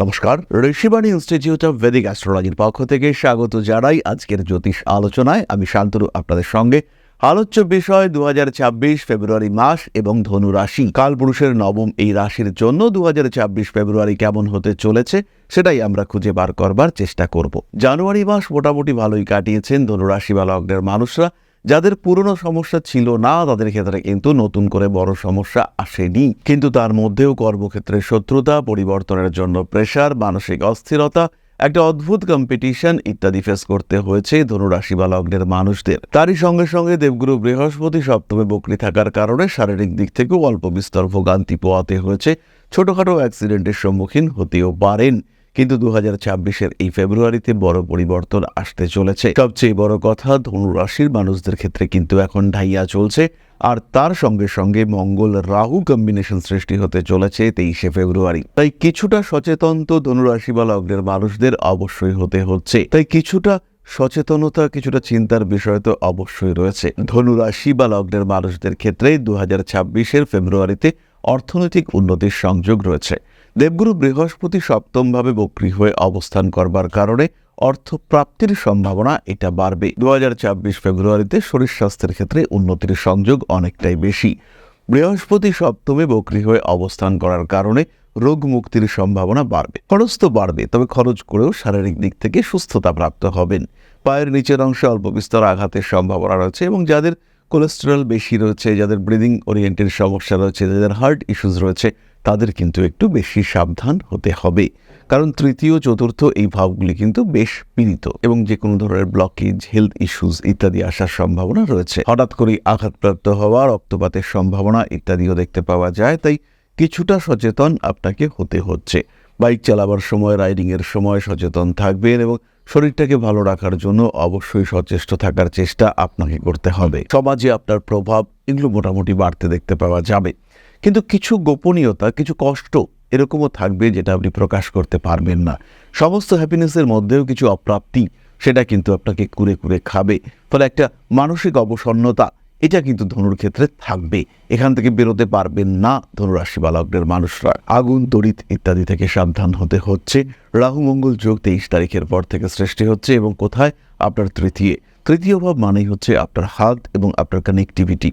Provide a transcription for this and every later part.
নমস্কার, Rishibani institute of Vedic অ্যাস্ট্রোলজির পক্ষ থেকে স্বাগত জানাই আজকের জ্যোতিষ আলোচনায়। আমি শান্তনু আপনাদের সঙ্গে। আলোচ্য বিষয় 2026 ফেব্রুয়ারি মাস এবং ধনু রাশি, কালপুরুষের নবম এই রাশির জন্য 2026 ফেব্রুয়ারি কেমন হতে চলেছে সেটাই আমরা খুঁজে বার করবার চেষ্টা করব। জানুয়ারি মাস মোটামুটি ভালোই কাটিয়েছেন ধনুরাশি বা লগ্নের মানুষরা। যাদের পুরনো সমস্যা ছিল না তাদের ক্ষেত্রে কিন্তু নতুন করে বড় সমস্যা আসেনি, কিন্তু তার মধ্যেও কর্মক্ষেত্রে শত্রুতা, পরিবর্তনের জন্য প্রেসার, মানসিক অস্থিরতা, একটা অদ্ভুত কম্পিটিশন ইত্যাদি ফেস করতে হয়েছে ধনুরাশি বা লগ্নের মানুষদের। তারই সঙ্গে সঙ্গে দেবগুরু বৃহস্পতি সপ্তমে বক্রী থাকার কারণে শারীরিক দিক থেকেও অল্প বিস্তর ভোগান্তি পোয়াতে হয়েছে। ছোটখাটো অ্যাক্সিডেন্টের সম্মুখীন হতেও পারেন, কিন্তু 2026-এর এই ফেব্রুয়ারিতে বড় পরিবর্তন আসতে চলেছে। সবচেয়ে বড় কথা, ধনুরাশির মানুষদের ক্ষেত্রে কিন্তু এখন ঢাইয়া চলছে, আর তার সঙ্গে সঙ্গে মঙ্গল রাহু কম্বিনেশন সৃষ্টি হতে চলেছে 23শে ফেব্রুয়ারি। তাই কিছুটা সচেতন তো ধনুরাশি বা লগ্নের মানুষদের অবশ্যই হতে হচ্ছে। তাই কিছুটা সচেতনতা, কিছুটা চিন্তার বিষয় তো অবশ্যই রয়েছে। ধনুরাশি বা লগ্নের মানুষদের ক্ষেত্রে 2026-এর ফেব্রুয়ারিতে অর্থনৈতিক উন্নতির সংযোগ রয়েছে। দেবগুরু বৃহস্পতি সপ্তমভাবে বক্রী হয়ে অবস্থান করবার কারণে অর্থপ্রাপ্তির সম্ভাবনা এটা বাড়বে। 2026 ফেব্রুয়ারিতে শরীর স্বাস্থ্যের ক্ষেত্রে উন্নতির সংযোগ অনেকটাই বেশি। বৃহস্পতি সপ্তমে বক্রী হয়ে অবস্থান করার কারণে রোগ মুক্তির সম্ভাবনা বাড়বে। খরচ তো বাড়বে, তবে খরচ করেও শারীরিক দিক থেকে সুস্থতা প্রাপ্ত হবেন। পায়ের নিচের অংশে অল্প বিস্তর আঘাতের সম্ভাবনা রয়েছে, এবং যাদের কোলেস্টেরল বেশি রয়েছে, যাদের ব্রিদিং ওরিয়েন্টেড সমস্যা রয়েছে, যাদের হার্ট ইস্যুস রয়েছে, তাদের কিন্তু একটু বেশি সাবধান হতে হবে। কারণ তৃতীয়, চতুর্থ এই ভাবগুলি কিন্তু বেশ পীড়িত, এবং যে কোনো ধরনের ব্লকেজ, হেলথ ইস্যুস ইত্যাদি আসার সম্ভাবনা রয়েছে। হঠাৎ করেই আঘাতপ্রাপ্ত হওয়া, রক্তপাতের সম্ভাবনা ইত্যাদিও দেখতে পাওয়া যায়। তাই কিছুটা সচেতন আপনাকে হতে হচ্ছে। বাইক চালাবার সময়, রাইডিংয়ের সময় সচেতন থাকবেন, এবং শরীরটাকে ভালো রাখার জন্য অবশ্যই সচেষ্ট থাকার চেষ্টা আপনাকে করতে হবে। সমাজে আপনার প্রভাব এগুলো মোটামুটি বাড়তে দেখতে পাওয়া যাবে, কিন্তু কিছু গোপনীয়তা, কিছু কষ্ট এরকমও থাকবে যেটা আপনি প্রকাশ করতে পারবেন না। সমস্ত হ্যাপিনেসের মধ্যেও কিছু অপ্রাপ্তি, সেটা কিন্তু আপনাকে কুরে কুরে খাবে। ফলে একটা মানসিক অবসন্নতা এটা কিন্তু ধনুর ক্ষেত্রে থাকবে। এখান থেকে বেরোতে পারবেন না ধনুরাশি বা লগ্নের মানুষরা। আগুন, তড়িৎ ইত্যাদি থেকে সাবধান হতে হচ্ছে। রাহু মঙ্গল যোগ 23 তারিখের পর থেকে সৃষ্টি হচ্ছে, এবং কোথায়? আপনার তৃতীয় ভাব মানেই হচ্ছে আপনার হাত এবং আপনার কানেক্টিভিটি।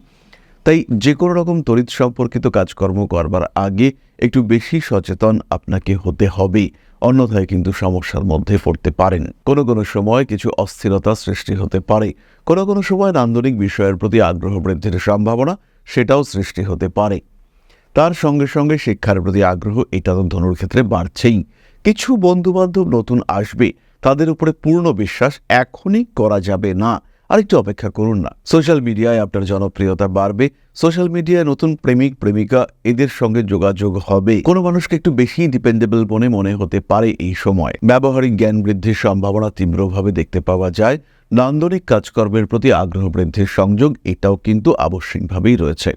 তাই যে কোনো রকম তড়িৎ সম্পর্কিত কাজকর্ম করবার আগে একটু বেশি সচেতন আপনাকে হতে হবে, অন্যথায় কিন্তু সমস্যার মধ্যে পড়তে পারেন। কোনো কোনো সময় কিছু অস্থিরতা সৃষ্টি হতে পারে, কোনো কোনো সময় নান্দনিক বিষয়ের প্রতি আগ্রহ বৃদ্ধির সম্ভাবনা সেটাও সৃষ্টি হতে পারে। তার সঙ্গে সঙ্গে শিক্ষার প্রতি আগ্রহ এটা তো ধনুর ক্ষেত্রে বাড়ছেই। কিছু বন্ধুবান্ধব নতুন আসবে, তাদের উপরে পূর্ণ বিশ্বাস এখনই করা যাবে না, আরেকটু অপেক্ষা করুন না। সোশ্যাল মিডিয়ায় আপনার জনপ্রিয়তা বাড়বে। সোশ্যাল মিডিয়ায় নতুন প্রেমিক প্রেমিকা এদের সঙ্গে যোগাযোগ হবে। কোনো মানুষকে একটু বেশি ডিপেন্ডেবল মনে হতে পারে এই সময়। ব্যবহারিক জ্ঞান বৃদ্ধির সম্ভাবনা তীব্রভাবে দেখতে পাওয়া যায়। নান্দনিক কাজকর্মের প্রতি আগ্রহ বৃদ্ধির সংযোগ এটাও কিন্তু আবশ্যিকভাবেই রয়েছে।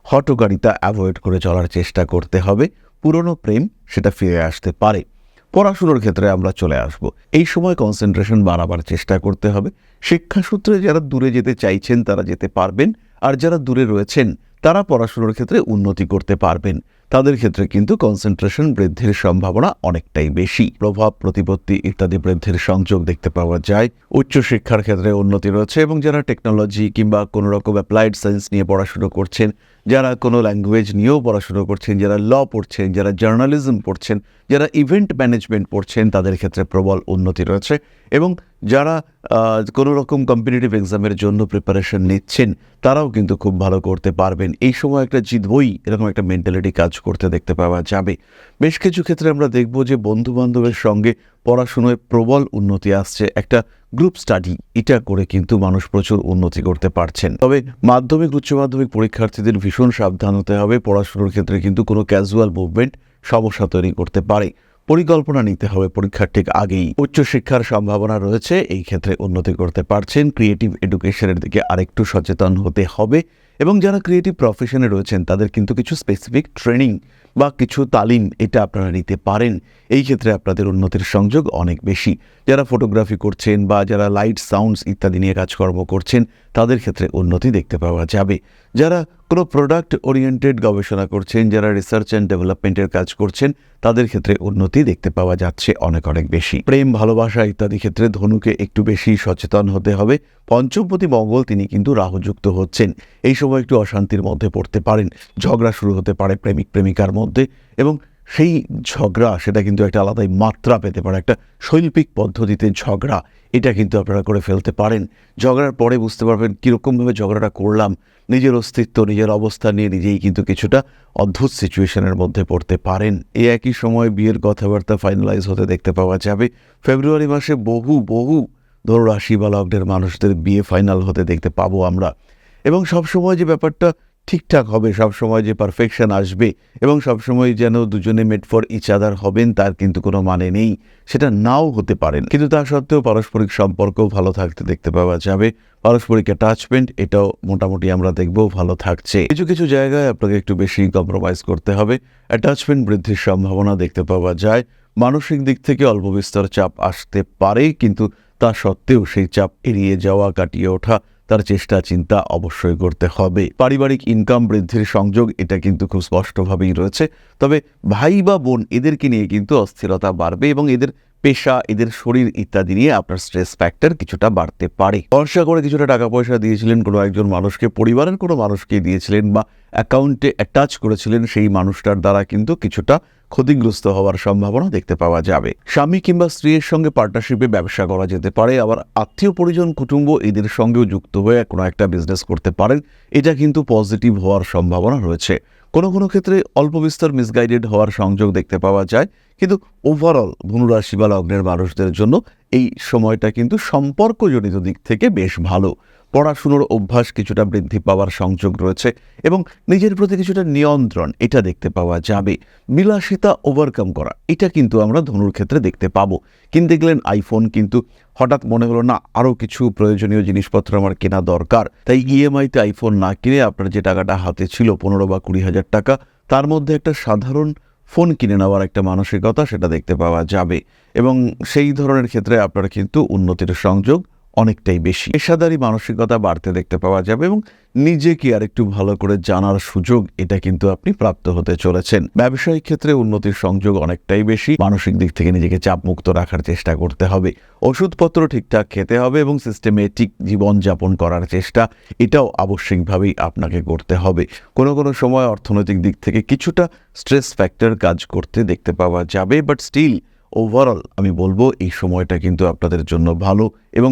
হঠকারিতা অ্যাভয়েড করে চলার চেষ্টা করতে হবে। পুরনো প্রেম সেটা ফিরে আসতে পারে। পড়াশুনোর ক্ষেত্রে আমরা চলে আসব। এই সময় কনসেন্ট্রেশন বাড়াবার চেষ্টা করতে হবে। শিক্ষাসূত্রে যারা দূরে যেতে চাইছেন তারা যেতে পারবেন, আর যারা দূরে রয়েছেন তারা পড়াশুনোর ক্ষেত্রে উন্নতি করতে পারবেন। তাদের ক্ষেত্রে কিন্তু কনসেন্ট্রেশন বৃদ্ধির সম্ভাবনা অনেকটাই বেশি। প্রভাব, প্রতিপত্তি ইত্যাদি বৃদ্ধির সংযোগ দেখতে পাওয়া যায়। উচ্চশিক্ষার ক্ষেত্রে উন্নতি রয়েছে, এবং যারা টেকনোলজি কিংবা কোনো রকম অ্যাপ্লাইড সায়েন্স নিয়ে পড়াশুনো করছেন, যারা কোনো ল্যাঙ্গুয়েজ নিয়েও পড়াশুনো করছেন, যারা ল পড়ছেন, যারা জার্নালিজম পড়ছেন, যারা ইভেন্ট ম্যানেজমেন্ট পড়ছেন, তাদের ক্ষেত্রে প্রবল উন্নতি রয়েছে। এবং যারা কোনো রকম কম্পিটিটিভ এক্সামের জন্য প্রিপারেশন নিচ্ছেন, তারাও কিন্তু খুব ভালো করতে পারবেন। এই সময় একটা জিতবই এরকম একটা মেন্টালিটি কাজ করতে দেখতে পাওয়া যাবে। বেশ কিছু ক্ষেত্রে আমরা দেখব যে বন্ধুবান্ধবের সঙ্গে পড়াশুনোয় প্রবল উন্নতি আসছে। একটা গ্রুপ স্টাডি এটা করে কিন্তু মানুষ প্রচুর উন্নতি করতে পারছেন। তবে মাধ্যমিক, উচ্চ মাধ্যমিক পরীক্ষার্থীদের ভীষণ সাবধান হতে হবে। পড়াশুনোর ক্ষেত্রে কিন্তু কোনো ক্যাজুয়াল মুভমেন্ট সমস্যা তৈরি করতে পারে। পরিকল্পনা নিতে হবে পরীক্ষার ঠিক আগেই। উচ্চশিক্ষার সম্ভাবনা রয়েছে, এই ক্ষেত্রে উন্নতি করতে পারছেন। ক্রিয়েটিভ এডুকেশনের দিকে আরেকটু সচেতন হতে হবে, এবং যারা ক্রিয়েটিভ প্রফেশনে রয়েছেন তাদের কিন্তু কিছু স্পেসিফিক ট্রেনিং বা কিছু তালিম এটা আপনারা নিতে পারেন। এই ক্ষেত্রে আপনাদের উন্নতির সংযোগ অনেক বেশি। যারা ফটোগ্রাফি করছেন বা যারা লাইট সাউন্ডস ইত্যাদি নিয়ে কাজকর্ম করছেন তাদের ক্ষেত্রে উন্নতি দেখতে পাওয়া যাবে। যারা কোনো প্রোডাক্ট ওরিয়েন্টেড গবেষণা করছেন, যারা রিসার্চ অ্যান্ড ডেভেলপমেন্টের কাজ করছেন তাদের ক্ষেত্রে উন্নতি দেখতে পাওয়া যাচ্ছে অনেক অনেক বেশি। প্রেম, ভালোবাসা ইত্যাদি ক্ষেত্রে ধনুকে একটু বেশি সচেতন হতে হবে। পঞ্চমপতি মঙ্গল তিনি কিন্তু রাহুযুক্ত হচ্ছেন। এই সময় একটু অশান্তির মধ্যে পড়তে পারেন, ঝগড়া শুরু হতে পারে প্রেমিক প্রেমিকার মধ্যে, এবং সেই ঝগড়া সেটা কিন্তু একটা আলাদাই মাত্রা পেতে পারে। একটা শৈল্পিক পদ্ধতিতে ঝগড়া এটা কিন্তু আপনারা করে ফেলতে পারেন। ঝগড়ার পরে বুঝতে পারবেন কীরকমভাবে ঝগড়াটা করলাম, নিজের অস্তিত্ব নিজের অবস্থা নিয়ে নিজেই কিন্তু কিছুটা অদ্ভুত সিচুয়েশনের মধ্যে পড়তে পারেন। এই একই সময় বিয়ের কথাবার্তা ফাইনালাইজ হতে দেখতে পাওয়া যাবে। ফেব্রুয়ারি মাসে বহু ধনুরাশি বা লগ্নের মানুষদের বিয়ে ফাইনাল হতে দেখতে পাবো আমরা। এবং সবসময় যে ব্যাপারটা ঠিকঠাক হবে, সবসময় যে পারফেকশন আসবে এবং সবসময় যেন দুজনে মেড ফর ইচ আদার হবেন তার কিন্তু কোনো মানে নেই, সেটা নাও হতে পারেন। কিন্তু তা সত্ত্বেও পারস্পরিক সম্পর্ক ভালো থাকতে দেখতে পাওয়া যাবে। পারস্পরিক অ্যাটাচমেন্ট এটাও মোটামুটি আমরা দেখব ভালো থাকছে। কিছু কিছু জায়গায় আপনাকে একটু বেশি কম্প্রোমাইজ করতে হবে। অ্যাটাচমেন্ট বৃদ্ধির সম্ভাবনা দেখতে পাওয়া যায়। মানসিক দিক থেকে অল্প বিস্তর চাপ আসতে পারে, কিন্তু তা সত্ত্বেও সেই চাপ এড়িয়ে যাওয়া, কাটিয়ে ওঠা তার চেষ্টা চিন্তা অবশ্যই করতে হবে। পারিবারিক ইনকাম বৃদ্ধির সংযোগ এটা কিন্তু খুব স্পষ্টভাবেই রয়েছে। তবে ভাই বা বোন এদেরকে নিয়ে কিন্তু অস্থিরতা বাড়বে এবং এদের পেশা, এদের শরীর ইত্যাদি নিয়ে আপনার স্ট্রেস ফ্যাক্টর কিছুটা বাড়তে পারে। ভরসা করে কিছুটা টাকা পয়সা দিয়েছিলেন কোনো একজন মানুষকে, পরিবারের কোনো মানুষকে দিয়েছিলেন বা অ্যাকাউন্টে অ্যাটাচ করেছিলেন, সেই মানুষটার দ্বারা কিন্তু কিছুটা ক্ষতিগ্রস্ত হওয়ার সম্ভাবনা দেখতে পাওয়া যাবে। স্বামী কিংবা স্ত্রীর সঙ্গে পার্টনারশিপে ব্যবসা করা যেতে পারে। আবার আত্মীয় পরিজন, কুটুম্ব এদের সঙ্গেও যুক্ত হয়ে কোনো একটা বিজনেস করতে পারেন। এটা কিন্তু পজিটিভ হওয়ার সম্ভাবনা রয়েছে। কোনো ক্ষেত্রে অল্প বিস্তর মিসগাইডেড হওয়ার সংযোগ দেখতে পাওয়া যায়, কিন্তু ওভারঅল ধনুরাশি বা লগ্নের মানুষদের জন্য এই সময়টা কিন্তু সম্পর্কজনিত দিক থেকে বেশ ভালো। পড়াশুনোর অভ্যাস কিছুটা বৃদ্ধি পাওয়ার সংযোগ রয়েছে এবং নিজের প্রতি কিছুটা নিয়ন্ত্রণ এটা দেখতে পাওয়া যাবে। বিলাসিতা ওভারকাম করা এটা কিন্তু আমরা ধনুর ক্ষেত্রে দেখতে পাবো। কিন্তু দেখলেন আইফোন, কিন্তু হঠাৎ মনে হলো না আরও কিছু প্রয়োজনীয় জিনিসপত্র আমার কেনা দরকার, তাই ইএমআইতে আইফোন না কিনে আপনার যে টাকাটা হাতে ছিল 15 বা 20 হাজার টাকা, তার মধ্যে একটা সাধারণ ফোন কিনে নেওয়ার একটা মানসিকতা সেটা দেখতে পাওয়া যাবে। এবং সেই ধরনের ক্ষেত্রে আপনার কিন্তু উন্নতির সংযোগ অনেকটাই বেশি। পেশাদারি মানসিকতা বাড়তে দেখতে পাওয়া যাবে এবং নিজেকে আর একটু ভালো করে জানার সুযোগ এটা কিন্তু আপনি প্রাপ্ত হতে চলেছেন। ব্যবসায়িক ক্ষেত্রে উন্নতির সংযোগ অনেকটাই বেশি। মানসিক দিক থেকে নিজেকে চাপমুক্ত রাখার চেষ্টা করতে হবে। ওষুধপত্র ঠিকঠাক খেতে হবে এবং সিস্টেমেটিক জীবনযাপন করার চেষ্টা এটাও আবশ্যিকভাবেই আপনাকে করতে হবে। কোনো সময় অর্থনৈতিক দিক থেকে কিছুটা স্ট্রেস ফ্যাক্টর কাজ করতে দেখতে পাওয়া যাবে, বাট স্টিল ওভারঅল আমি বলবো এই সময়টা কিন্তু আপনাদের জন্য ভালো এবং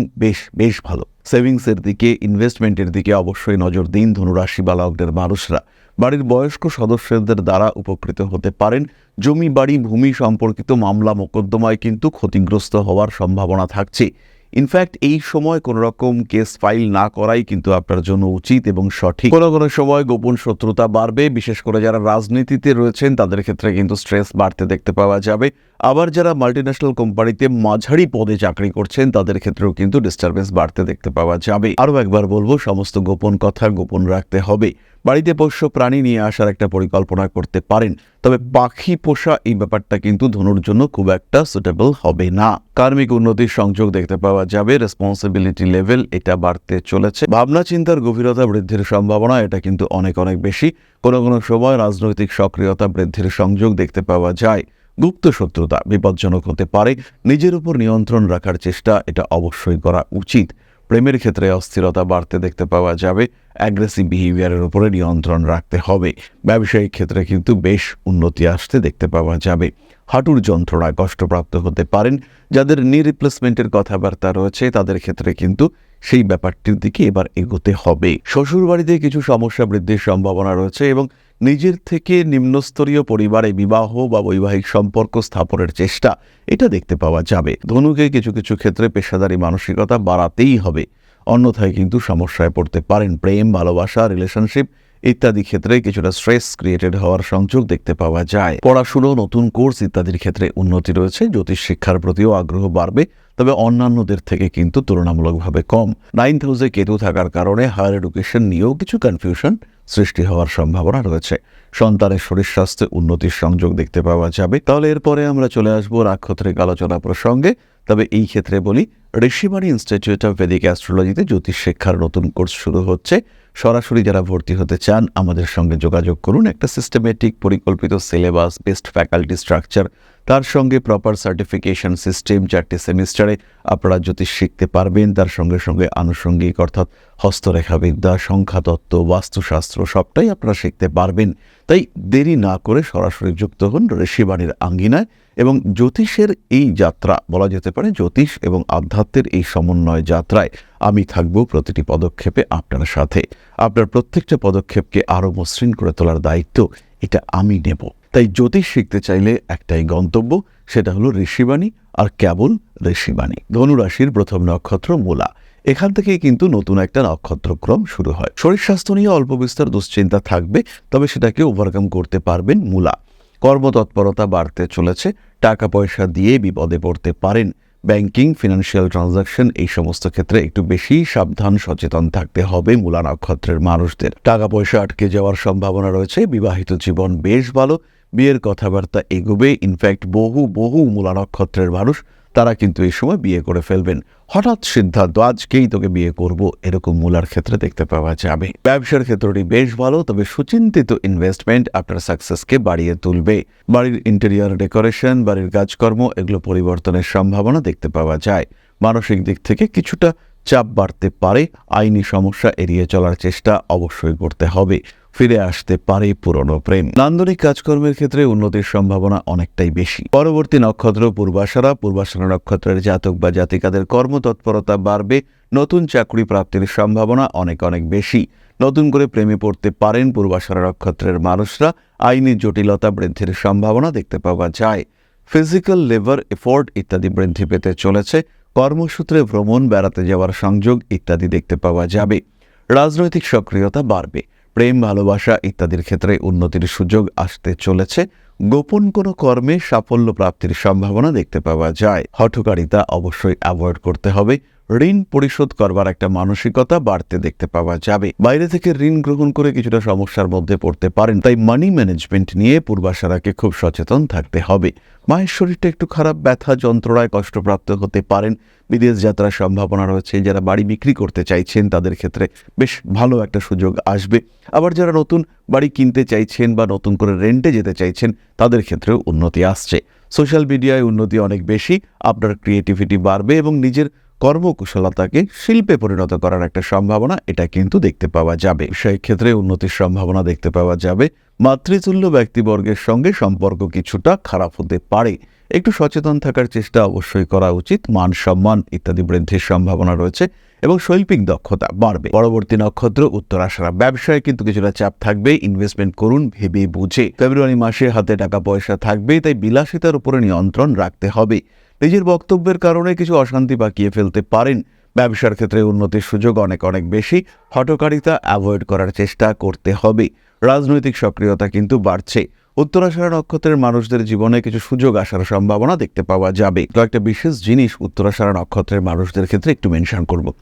বেশ ভালো। সেভিংসের দিকে, ইনভেস্টমেন্টের দিকে অবশ্যই নজর দিন ধনুরাশি বা লগ্নের মানুষরা। বাড়ির বয়স্ক সদস্যদের দ্বারা উপকৃত হতে পারেন। জমি বাড়ি ভূমি সম্পর্কিত মামলা মোকদ্দমায় কিন্তু ক্ষতিগ্রস্ত হওয়ার সম্ভাবনা থাকছে। ইনফ্যাক্ট এই সময় কোনো রকম কেস ফাইল না করাই কিন্তু আপনার জন্য উচিত এবং সঠিক। কোনো সময় গোপন শত্রুতা বাড়বে, বিশেষ করে যারা রাজনীতিতে রয়েছেন তাদের ক্ষেত্রে কিন্তু স্ট্রেস বাড়তে দেখতে পাওয়া যাবে। আবার যারা মাল্টিন্যাশনাল কোম্পানিতে মাঝারি পদে চাকরি করছেন তাদের ক্ষেত্রেও কিন্তু ডিস্টারবেন্স বাড়তে দেখতে পাওয়া যাবে। আরও একবার বলবো, সমস্ত গোপন কথা গোপন রাখতে হবে। বাড়িতে পোষ্য প্রাণী নিয়ে আসার একটা পরিকল্পনা করতে পারেন, তবে পাখি পোষা এই ব্যাপারটা কিন্তু ধনুর জন্য খুব একটা সুটেবল হবে না। কার্মিক উন্নতির সংযোগ দেখতে পাওয়া যাবে। রেসপন্সিবিলিটি লেভেল এটা বাড়তে চলেছে। ভাবনা চিন্তার গভীরতা বৃদ্ধির সম্ভাবনা এটা কিন্তু অনেক বেশি। কোনো সময় রাজনৈতিক সক্রিয়তা বৃদ্ধির সংযোগ দেখতে পাওয়া যায়। গুপ্ত শত্রুতা বিপজ্জনক হতে পারে। নিজের উপর নিয়ন্ত্রণ রাখার চেষ্টা এটা অবশ্যই করা উচিত। প্রেমের ক্ষেত্রে অস্থিরতা বাড়তে দেখতে পাওয়া যাবে। অ্যাগ্রেসিভ বিহেভিয়ারের উপরে নিয়ন্ত্রণ রাখতে হবে। ব্যবসায়িক ক্ষেত্রে কিন্তু বেশ উন্নতি আসতে দেখতে পাওয়া যাবে। হাঁটুর যন্ত্রণায় কষ্টপ্রাপ্ত হতে পারেন। যাদের নি রিপ্লেসমেন্টের কথাবার্তা রয়েছে তাদের ক্ষেত্রে কিন্তু সেই ব্যাপারটির দিকে এবার এগোতে হবে। শ্বশুর বাড়িতে কিছু সমস্যা বৃদ্ধির সম্ভাবনা রয়েছে এবং নিজের থেকে নিম্নস্তরীয় পরিবারে বিবাহ বা বৈবাহিক সম্পর্ক স্থাপনের চেষ্টা এটা দেখতে পাওয়া যাবে। ধনুকে কিছু ক্ষেত্রে পেশাদারি মানসিকতা বাড়াতেই হবে, অন্যথায় কিন্তু সমস্যায় পড়তে পারেন। প্রেম, ভালোবাসা, রিলেশনশিপ ইত্যাদি ক্ষেত্রে কিছুটা স্ট্রেস ক্রিয়েটেড হওয়ার সংযোগ দেখতে পাওয়া যায়। পড়াশুনো, নতুন কোর্স ইত্যাদির ক্ষেত্রে উন্নতি রয়েছে। জ্যোতিষ শিক্ষার প্রতিও আগ্রহ বাড়বে, তবে অন্যান্যদের থেকে কিন্তু তুলনামূলকভাবে কম। 9th হাউসে কেতু থাকার কারণে হায়ার এডুকেশন নিয়েও কিছু কনফিউশন সৃষ্টি হওয়ার সম্ভাবনা রয়েছে। সন্তানের শরীর স্বাস্থ্যে উন্নতির সংযোগ দেখতে পাওয়া যাবে। তাহলে এরপরে আমরা চলে আসবো নাক্ষত্রিক আলোচনা প্রসঙ্গে। তবে এই ক্ষেত্রে বলি, ঋষিবাণী ইনস্টিটিউট অফ ভেদিক অ্যাস্ট্রোলজিতে জ্যোতিষ শিক্ষার নতুন কোর্স শুরু হচ্ছে। সরাসরি যারা ভর্তি হতে চান আমাদের সঙ্গে যোগাযোগ করুন। একটা সিস্টেমেটিক পরিকল্পিত সিলেবাস, বেস্ট ফ্যাকাল্টি স্ট্রাকচার, তার সঙ্গে প্রপার সার্টিফিকেশন সিস্টেম, 4টে সেমিস্টারে আপনারা জ্যোতিষ শিখতে পারবেন। তার সঙ্গে সঙ্গে আনুষঙ্গিক অর্থাৎ হস্তরেখাবিদ্যা, সংখ্যাতত্ত্ব, বাস্তুশাস্ত্র সবটাই আপনারা শিখতে পারবেন। তাই দেরি না করে সরাসরি যুক্ত হন ঋষিবাণীর আঙ্গিনায়। এবং জ্যোতিষের এই যাত্রা, বলা যেতে পারে জ্যোতিষ এবং আধ্যাত্মের এই সমন্বয় যাত্রায় আমি থাকব প্রতিটি পদক্ষেপে আপনার সাথে। আপনার প্রত্যেকটা পদক্ষেপকে আরও মসৃণ করে তোলার দায়িত্ব এটা আমি নেব। তাই জ্যোতিষ শিখতে চাইলে একটাই গন্তব্য, সেটা হলো ঋষিবাণী, আর কেবল ঋষিবাণী। ধনুরাশির প্রথম নক্ষত্র মূলা। এখান থেকেই কিন্তু নতুন একটা নক্ষত্রক্রম শুরু হয়। শরীর স্বাস্থ্য নিয়ে অল্প বিস্তর দুশ্চিন্তা থাকবে, তবে সেটাকে ওভারকাম করতে পারবেন মূলা। কর্মতৎপরতা বাড়তে চলেছে, টাকা পয়সা দিয়ে বিপদে পড়তে পারেন। ব্যাংকিং, ফিনান্সিয়াল ট্রানজাকশন এই সমস্ত ক্ষেত্রে একটু বেশি সাবধান সচেতন থাকতে হবে মূলা নক্ষত্রের মানুষদের। টাকা পয়সা আটকে যাওয়ার সম্ভাবনা রয়েছে। বিবাহিত জীবন বেশ ভালো, বিয়ের কথাবার্তা এগোবে। ইনফ্যাক্ট বহু মূলা নক্ষত্রের মানুষ তারা কিন্তু এই সময় বিয়ে করে ফেলবেন। হঠাৎ সিদ্ধান্ত, আজকেই তোকে বিয়ে করব, এরকম মূলার ক্ষেত্রে দেখতে পাওয়া যাবে। ব্যবসার ক্ষেত্রটি বেশ ভালো, তবে সুচিন্তিত ইনভেস্টমেন্ট আপনার সাকসেসকে বাড়িয়ে তুলবে। বাড়ির ইন্টেরিয়র ডেকোরেশন, বাড়ির কাজকর্ম, এগুলো পরিবর্তনের সম্ভাবনা দেখতে পাওয়া যায়। মানসিক দিক থেকে কিছুটা চাপ বাড়তে পারে। আইনি সমস্যা এড়িয়ে চলার চেষ্টা অবশ্যই করতে হবে। ফিরে আসতে পারে পুরনো প্রেম। নান্দনিক কাজকর্মের ক্ষেত্রে উন্নতির সম্ভাবনা অনেকটাই বেশি। পরবর্তী নক্ষত্র পূর্বাষাঢ়া। পূর্বাষাঢ়া নক্ষত্রের জাতক বা জাতিকাদের কর্মতৎপরতা বাড়বে। নতুন চাকরি প্রাপ্তির সম্ভাবনা অনেক বেশি। নতুন করে প্রেমে পড়তে পারেন পূর্বাষাঢ়া নক্ষত্রের মানুষরা। আইনি জটিলতা বৃদ্ধির সম্ভাবনা দেখতে পাওয়া যায়। ফিজিক্যাল লেবার, এফোর্ট ইত্যাদি বৃদ্ধি পেতে চলেছে। কর্মসূত্রে ভ্রমণ, বেড়াতে যাওয়ার সংযোগ ইত্যাদি দেখতে পাওয়া যাবে। রাজনৈতিক সক্রিয়তা বাড়বে। প্রেম, ভালোবাসা ইত্যাদির ক্ষেত্রে উন্নতির সুযোগ আসতে চলেছে। গোপন কোনো কর্মে সাফল্য প্রাপ্তির সম্ভাবনা দেখতে পাওয়া যায়। হঠকারিতা অবশ্যই অ্যাভয়েড করতে হবে। ঋণ পরিশোধ করবার একটা মানসিকতা বাড়তে দেখতে পাওয়া যাবে। বাইরে থেকে ঋণ গ্রহণ করে কিছুটা সমস্যার মধ্যে পড়তে পারেন, তাই মানি ম্যানেজমেন্ট নিয়ে পূর্বাষাঢ়াকে খুব সচেতন থাকতে হবে। মায়ের শরীরটা একটু খারাপ, ব্যথা যন্ত্রণায় কষ্টপ্রাপ্ত হতে পারেন। বিদেশ যাত্রার সম্ভাবনা রয়েছে। যারা বাড়ি বিক্রি করতে চাইছেন তাদের ক্ষেত্রে বেশ ভালো একটা সুযোগ আসবে। আবার যারা নতুন বাড়ি কিনতে চাইছেন বা নতুন করে রেন্টে যেতে চাইছেন তাদের ক্ষেত্রেও উন্নতি আসছে। সোশ্যাল মিডিয়ায় উন্নতি অনেক বেশি। আপনার ক্রিয়েটিভিটি বাড়বে এবং নিজের কর্মকুশলতাকে শিল্পে পরিণত করার একটা সম্ভাবনা এটা কিন্তু দেখতে পাওয়া যাবে। সেই ক্ষেত্রে উন্নতির সম্ভাবনা দেখতে পাওয়া যাবে। মাতৃতুল্য ব্যক্তিবর্গের সঙ্গে সম্পর্ক কিছুটা খারাপ হতে পারে। একটু সচেতন থাকার চেষ্টা অবশ্যই করা উচিত। মান সম্মান ইত্যাদি বৃদ্ধির সম্ভাবনা রয়েছে এবং শৈল্পিক দক্ষতা বাড়বে। পরবর্তী নক্ষত্র উত্তরাষাঢ়া। ব্যবসায় কিন্তু কিছুটা চাপ থাকবে। ইনভেস্টমেন্ট করুন ভেবে বুঝে। ফেব্রুয়ারি মাসে হাতে টাকা পয়সা থাকবে, তাই বিলাসিতার উপরে নিয়ন্ত্রণ রাখতে হবে। নিজের বক্তব্যের কারণে কিছু অশান্তি পাকিয়ে ফেলতে পারেন। ব্যবসার ক্ষেত্রে উন্নতির সুযোগ অনেক বেশি। হঠকারিতা অ্যাভয়েড করার চেষ্টা করতে হবে। রাজনৈতিক সক্রিয়তা কিন্তু বাড়ছে। উত্তরাষাঢ়া নক্ষত্রের মানুষদের জীবনে কিছু সুযোগ আসার সম্ভাবনা দেখতে পাওয়া যাবে। কয়েকটা বিশেষ জিনিস উত্তরাষাঢ়া নক্ষত্রের মানুষদের ক্ষেত্রে একটু মেনশন করব।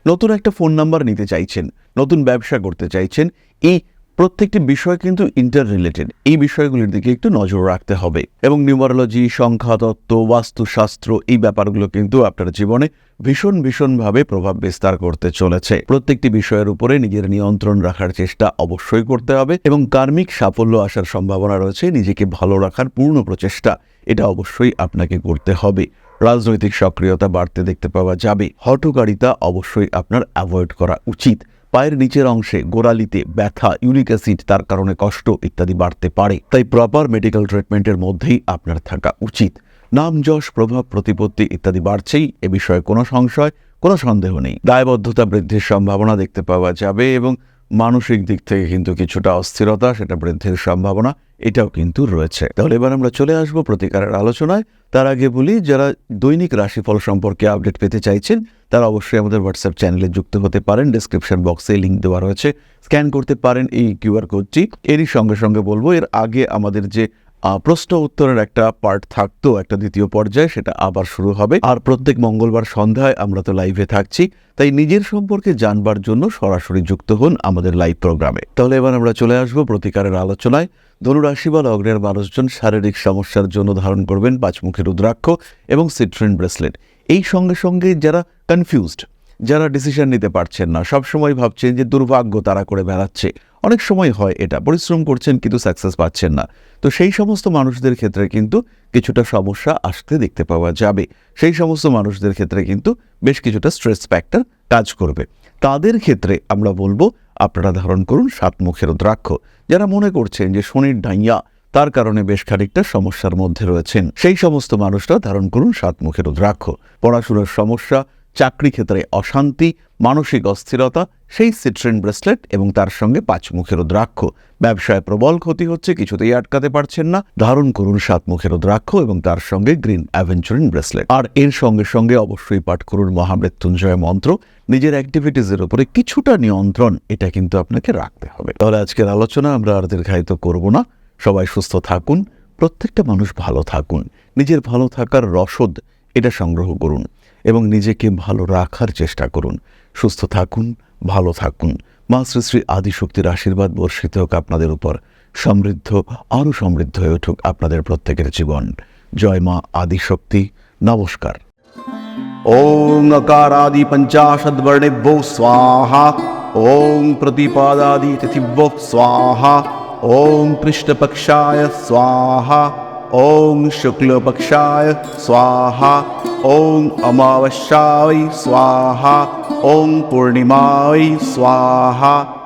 নতুন একটা ফোন নাম্বার নিতে চাইছেন, নতুন ব্যবসা করতে চাইছেন, এই প্রত্যেকটি বিষয় কিন্তু ইন্টার রিলেটেড। এই বিষয়গুলির দিকে একটু নজর রাখতে হবে এবং নিউমারোলজি, সংখ্যাতত্ত্ব, বাস্তুশাস্ত্র এই ব্যাপারগুলো কিন্তু আপনার জীবনে ভীষণভাবে প্রভাব বিস্তার করতে চলেছে। প্রত্যেকটি বিষয়ের উপরে নিজের নিয়ন্ত্রণ রাখার চেষ্টা অবশ্যই করতে হবে এবং কার্মিক সাফল্য আসার সম্ভাবনা রয়েছে। নিজেকে ভালো রাখার পূর্ণ প্রচেষ্টা এটা অবশ্যই আপনাকে করতে হবে। রাজনৈতিক সক্রিয়তা বাড়তে দেখতে পাওয়া যাবে। হঠকারিতা অবশ্যই আপনার অ্যাভয়েড করা উচিত। পায়ের নিচের অংশে গোড়ালিতে ব্যথা, ইউরিক অ্যাসিড তার কারণে কষ্ট ইত্যাদি বাড়তে পারে, তাই প্রপার মেডিকেল ট্রিটমেন্টের মধ্যেই আপনার থাকা উচিত। নাম, যশ, প্রভাব, প্রতিপত্তি ইত্যাদি বাড়ছেই, এ বিষয়ে কোনো সংশয়, কোনো সন্দেহ নেই। দায়বদ্ধতা বৃদ্ধির সম্ভাবনা দেখতে পাওয়া যাবে এবং মানসিক দিক থেকে কিন্তু কিছুটা অস্থিরতা সেটা বৃদ্ধির সম্ভাবনা এটাও কিন্তু রয়েছে। তাহলে এবার আমরা চলে আসবো প্রতিকারের আলোচনায়। তার আগে বলি, যারা দৈনিক রাশিফল সম্পর্কে আপডেট পেতে চাইছেন তারা অবশ্যই আমাদের হোয়াটসঅ্যাপ চ্যানেলে যুক্ত হতে পারেন। ডেসক্রিপশন বক্সে লিঙ্ক দেওয়া রয়েছে, স্ক্যান করতে পারেন এই কিউআর কোডটি। এরই সঙ্গে বলবো, এর আগে আমাদের যে প্রশ্ন উত্তরের একটা পার্ট থাকতো, একটা দ্বিতীয় পর্যায়ে, সেটা আবার শুরু হবে। আর প্রত্যেক মঙ্গলবার সন্ধ্যায় আমরা তো লাইভে থাকছি, তাই নিজের সম্পর্কে জানবার জন্য সরাসরি যুক্ত হন আমাদের লাইভ প্রোগ্রামে। তাহলে এবার আমরা চলে আসবো প্রতিকারের আলোচনায়। ধনুরাশি বা লগ্নের মানুষজন শারীরিক সমস্যার জন্য ধারণ করবেন পাঁচমুখী রুদ্রাক্ষ এবং সিট্রিন ব্রেসলেট। এই সঙ্গে সঙ্গে যারা কনফিউজড, যারা ডিসিশন নিতে পারছেন না, সবসময় ভাবছেন যে দুর্ভাগ্য তারা করে বেড়াচ্ছে, অনেক সময় হয় এটা, পরিশ্রম করছেন কিন্তু সাকসেস পাচ্ছেন না, তো সেই সমস্ত মানুষদের ক্ষেত্রে কিন্তু কিছুটা সমস্যা আসতে দেখতে পাওয়া যাবে। সেই সমস্ত মানুষদের ক্ষেত্রে কিন্তু বেশ কিছুটা স্ট্রেস ফ্যাক্টর কাজ করবে। তাদের ক্ষেত্রে আমরা বলবো আপনারা ধারণ করুন সাতমুখী রুদ্রাক্ষ। যারা মনে করছেন যে শনির ডাইয়া, তার কারণে বেশ খানিকটা সমস্যার মধ্যে রয়েছেন, সেই সমস্ত মানুষরা ধারণ করুন সাতমুখী রুদ্রাক্ষ। পড়াশোনার সমস্যা, চাকরি ক্ষেত্রে অশান্তি, মানসিক অস্থিরতা, সেই সিট্রিন ব্রেসলেট এবং তার সঙ্গে পাঁচমুখী রুদ্রাক্ষ। ব্যবসায় প্রবল ক্ষতি হচ্ছে, কিছুতেই আটকাতে পারছেন না, ধারণ করুন সাতমুখী রুদ্রাক্ষ এবং তার সঙ্গে গ্রিন অ্যাভেঞ্চুরিন ব্রেসলেট। আর এর সঙ্গে সঙ্গে অবশ্যই পাঠ করুন মহামৃত্যুঞ্জয় মন্ত্র। নিজের অ্যাক্টিভিটিসের উপরে কিছুটা নিয়ন্ত্রণ এটা কিন্তু আপনাকে রাখতে হবে। তাহলে আজকের আলোচনা আমরা আর দীর্ঘায়িত করব না। সবাই সুস্থ থাকুন, প্রত্যেকটা মানুষ ভালো থাকুন, নিজের ভালো থাকার রসদ এটা সংগ্রহ করুন এবং নিজেকে ভালো রাখার চেষ্টা করুন। সুস্থ থাকুন, ভালো থাকুন। মা শ্রী শ্রী আদিশক্তির আশীর্বাদ বর্ষিত হোক আপনাদের উপর। সমৃদ্ধ, আরও সমৃদ্ধ হয়ে উঠুক আপনাদের প্রত্যেকের জীবন। জয় মা আদিশক্তি। নমস্কার। ওং অকারাদি পঞ্চাশদ্বর্ণেভ্যো স্বাহা। ওং প্রতিপাদাদি তিথিভ্যো স্বাহা। ওং কৃষ্ণপক্ষায় স্বাহা। ওং শুক্লপক্ষায় স্বাহা। ওং অমাবস্যায় স্বাহা। ওং পূর্ণিমায় স্বাহা।